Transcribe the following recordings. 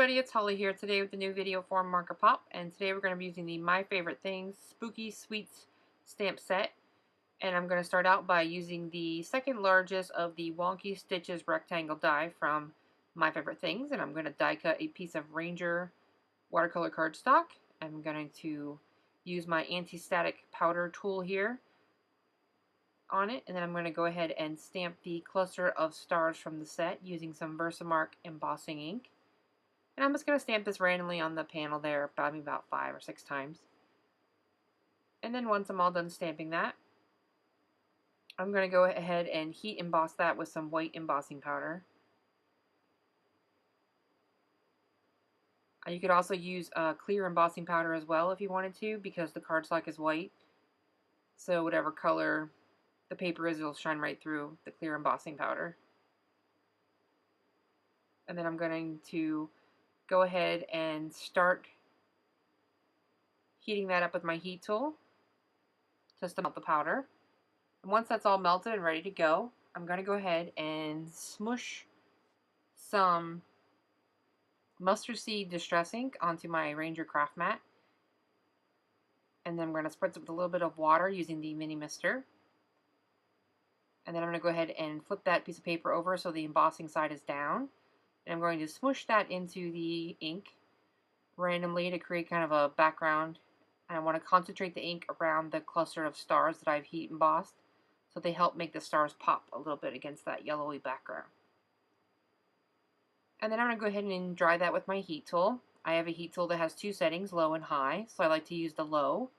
everybody, it's Holly here today with the new video for Marker Pop, and today we're going to be using the My Favorite Things Spooky Sweets stamp set. And I'm going to start out by using the second largest of the Wonky Stitches rectangle die from My Favorite Things, and I'm going to die cut a piece of Ranger watercolor cardstock. I'm going to use my anti-static powder tool here on it, and then I'm going to go ahead and stamp the cluster of stars from the set using some Versamark embossing ink. And I'm just going to stamp this randomly on the panel there, probably about 5 or 6 times. And then once I'm all done stamping that, I'm going to go ahead and heat emboss that with some white embossing powder. You could also use clear embossing powder as well if you wanted to, because the cardstock is white. So whatever color the paper is, it'll shine right through the clear embossing powder. And then I'm going to go ahead and start heating that up with my heat tool just to melt the powder. And once that's all melted and ready to go, I'm going to go ahead and smush some mustard seed distress ink onto my Ranger craft mat. And then I'm going to spritz it with a little bit of water using the mini mister. And then I'm going to go ahead and flip that piece of paper over so the embossing side is down. And I'm going to smoosh that into the ink randomly to create kind of a background. And I want to concentrate the ink around the cluster of stars that I've heat embossed, so they help make the stars pop a little bit against that yellowy background. And then I'm going to go ahead and dry that with my heat tool. I have a heat tool that has 2 settings, low and high, so I like to use the low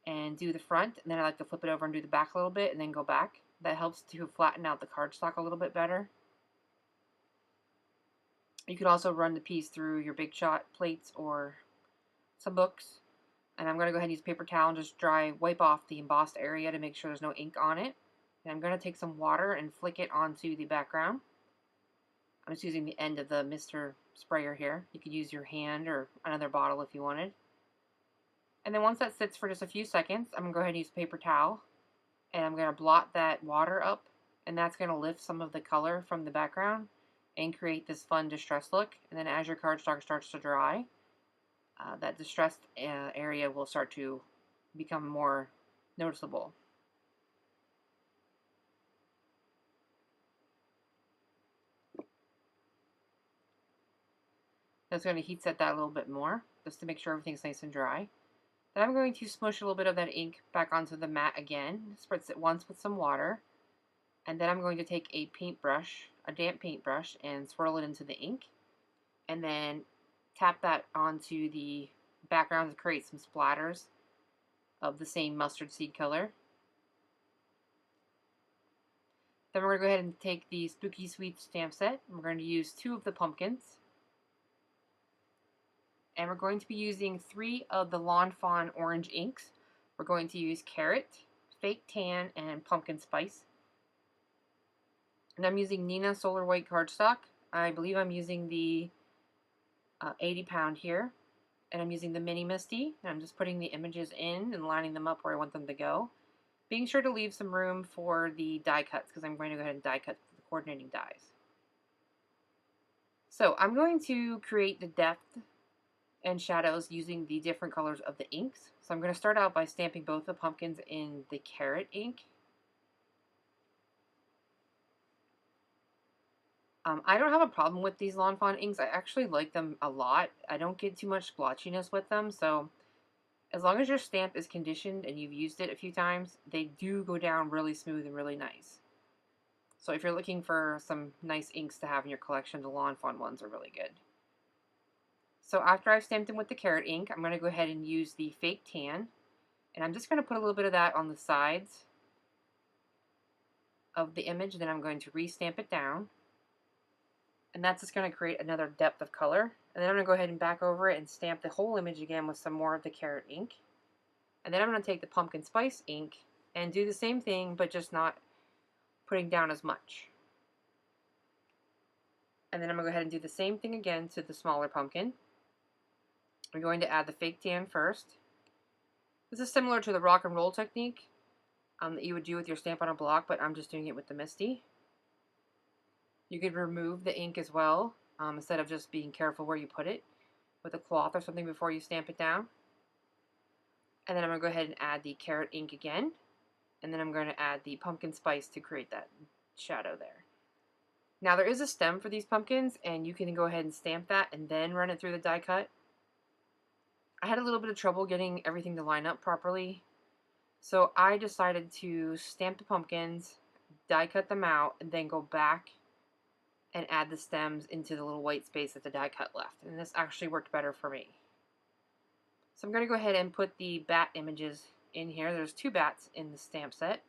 and do the front, and then I like to flip it over and do the back a little bit and then go back. That helps to flatten out the cardstock a little bit better. You could also run the piece through your Big Shot plates or some books. And I'm going to go ahead and use a paper towel and just wipe off the embossed area to make sure there's no ink on it. And I'm going to take some water and flick it onto the background. I'm just using the end of the mister sprayer here. You could use your hand or another bottle if you wanted. And then once that sits for just a few seconds, I'm going to go ahead and use a paper towel. And I'm going to blot that water up. And that's going to lift some of the color from the background and create this fun distress look. And then as your cardstock starts to dry, that distressed area will start to become more noticeable. That's going to heat set that a little bit more, just to make sure everything's nice and dry. Then I'm going to smush a little bit of that ink back onto the mat again, spritz it once with some water, and then I'm going to take a paintbrush, a damp paintbrush, and swirl it into the ink, and then tap that onto the background to create some splatters of the same mustard seed color. Then we're going to go ahead and take the Spooky Sweets stamp set, and we're going to use 2 of the pumpkins. And we're going to be using 3 of the Lawn Fawn orange inks. We're going to use Carrot, Fake Tan, and Pumpkin Spice. And I'm using Nina Solar White cardstock. I believe I'm using the 80 pound here. And I'm using the Mini Misty. And I'm just putting the images in and lining them up where I want them to go. Being sure to leave some room for the die cuts, because I'm going to go ahead and die cut the coordinating dies. So I'm going to create the depth and shadows using the different colors of the inks. So I'm going to start out by stamping both the pumpkins in the Carrot ink. I don't have a problem with these Lawn Fawn inks. I actually like them a lot. I don't get too much splotchiness with them, so as long as your stamp is conditioned and you've used it a few times, they do go down really smooth and really nice. So if you're looking for some nice inks to have in your collection, the Lawn Fawn ones are really good. So after I've stamped them with the Carrot ink, I'm going to go ahead and use the Fake Tan, and I'm just going to put a little bit of that on the sides of the image, then I'm going to re-stamp it down. And that's just going to create another depth of color. And then I'm going to go ahead and back over it and stamp the whole image again with some more of the Carrot ink. And then I'm going to take the Pumpkin Spice ink and do the same thing, but just not putting down as much. And then I'm going to go ahead and do the same thing again to the smaller pumpkin. I'm going to add the Fake Tan first. This is similar to the rock and roll technique that you would do with your stamp on a block, but I'm just doing it with the Misty. You could remove the ink as well instead of just being careful where you put it with a cloth or something before you stamp it down. And then I'm going to go ahead and add the carrot ink again. And then I'm going to add the pumpkin spice to create that shadow there. Now there is a stem for these pumpkins, and you can go ahead and stamp that and then run it through the die cut. I had a little bit of trouble getting everything to line up properly, so I decided to stamp the pumpkins, die cut them out, and then go back and add the stems into the little white space that the die cut left. And this actually worked better for me. So I'm going to go ahead and put the bat images in here. There's 2 bats in the stamp set.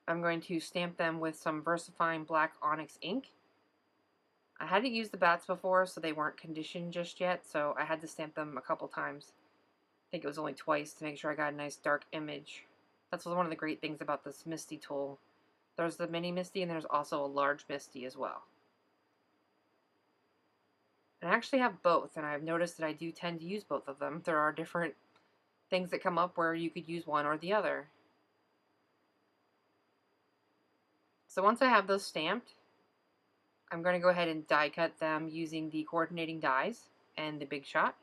I'm going to stamp them with some VersaFine black onyx ink. I hadn't used the bats before, so they weren't conditioned just yet, so I had to stamp them a couple times. I think it was only twice to make sure I got a nice dark image. That's one of the great things about this Misty tool. There's the mini Misty, and there's also a large Misty as well. And I actually have both, and I've noticed that I do tend to use both of them. There are different things that come up where you could use one or the other. So once I have those stamped, I'm going to go ahead and die cut them using the coordinating dies and the Big Shot.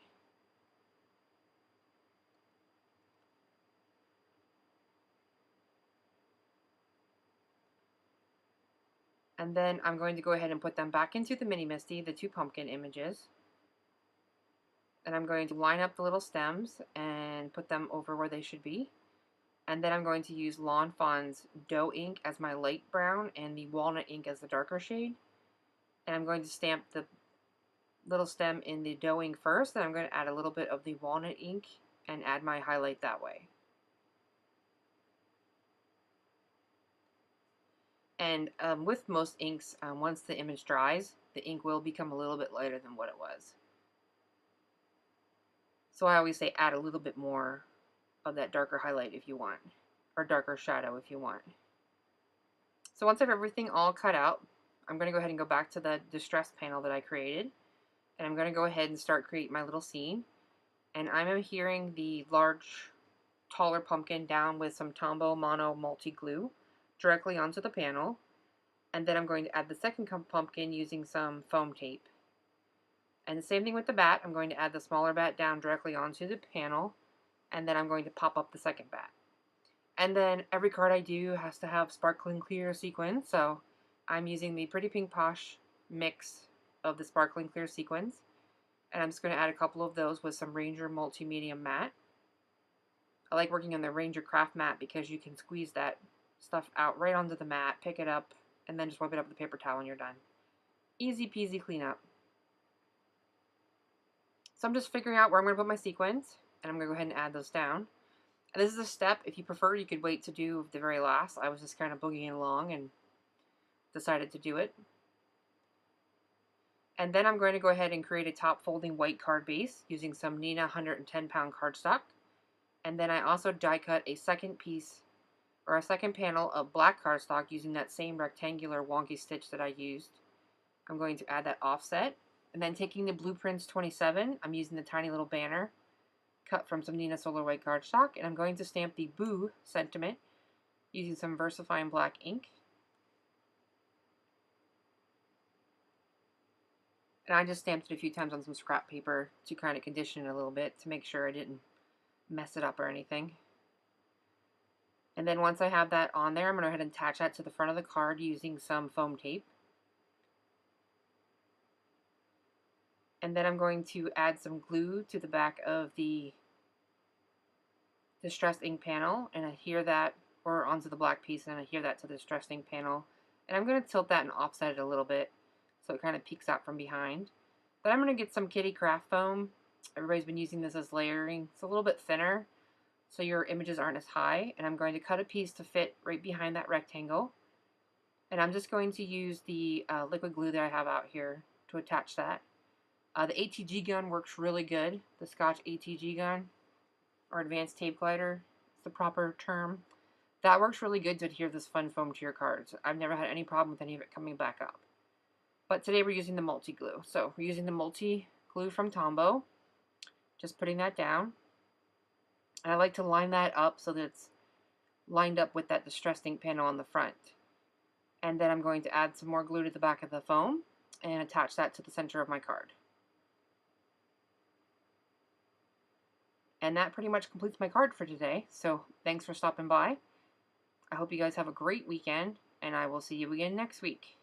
And then I'm going to go ahead and put them back into the Mini Misty, the 2 pumpkin images. And I'm going to line up the little stems and put them over where they should be. And then I'm going to use Lawn Fawn's Dough ink as my light brown and the Walnut ink as the darker shade. And I'm going to stamp the little stem in the dough ink first, then I'm going to add a little bit of the walnut ink and add my highlight that way. And with most inks, once the image dries, the ink will become a little bit lighter than what it was. So I always say add a little bit more of that darker highlight if you want, or darker shadow if you want. So once I have everything all cut out, I'm going to go ahead and go back to the distress panel that I created. And I'm going to go ahead and start creating my little scene. And I'm adhering the large, taller pumpkin down with some Tombow Mono multi-glue directly onto the panel. And then I'm going to add the second pumpkin using some foam tape. And the same thing with the bat. I'm going to add the smaller bat down directly onto the panel. And then I'm going to pop up the second bat. And then every card I do has to have sparkling clear sequins. So I'm using the Pretty Pink Posh mix of the sparkling clear sequins, and I'm just going to add a couple of those with some Ranger Multi-Medium Matte. I like working on the Ranger Craft Matte because you can squeeze that stuff out right onto the mat, pick it up, and then just wipe it up with a paper towel and you're done. Easy peasy cleanup. So I'm just figuring out where I'm going to put my sequins, and I'm going to go ahead and add those down. And this is a step, if you prefer, you could wait to do the very last. I was just kind of boogieing along and decided to do it. And then I'm going to go ahead and create a top folding white card base using some Neenah 110 pound cardstock. And then I also die cut a second piece, or a second panel of black cardstock using that same rectangular wonky stitch that I used. I'm going to add that offset. And then taking the Blueprints 27, I'm using the tiny little banner cut from some Neenah Solar White cardstock. And I'm going to stamp the Boo sentiment using some VersaFine black ink. And I just stamped it a few times on some scrap paper to kind of condition it a little bit to make sure I didn't mess it up or anything. And then once I have that on there, I'm going to go ahead and attach that to the front of the card using some foam tape. And then I'm going to add some glue to the back of the distressed ink panel and adhere that, or onto the black piece, and adhere that to the distressed ink panel. And I'm going to tilt that and offset it a little bit so it kind of peeks out from behind. Then I'm going to get some Kitty Craft foam. Everybody's been using this as layering. It's a little bit thinner, so your images aren't as high. And I'm going to cut a piece to fit right behind that rectangle. And I'm just going to use the liquid glue that I have out here to attach that. The ATG gun works really good. The Scotch ATG gun, or Advanced Tape Glider, is the proper term. That works really good to adhere this fun foam to your cards. I've never had any problem with any of it coming back up. But today we're using the multi-glue. So we're using the multi-glue from Tombow. Just putting that down. And I like to line that up so that it's lined up with that distressed ink panel on the front. And then I'm going to add some more glue to the back of the foam and attach that to the center of my card. And that pretty much completes my card for today. So thanks for stopping by. I hope you guys have a great weekend, and I will see you again next week.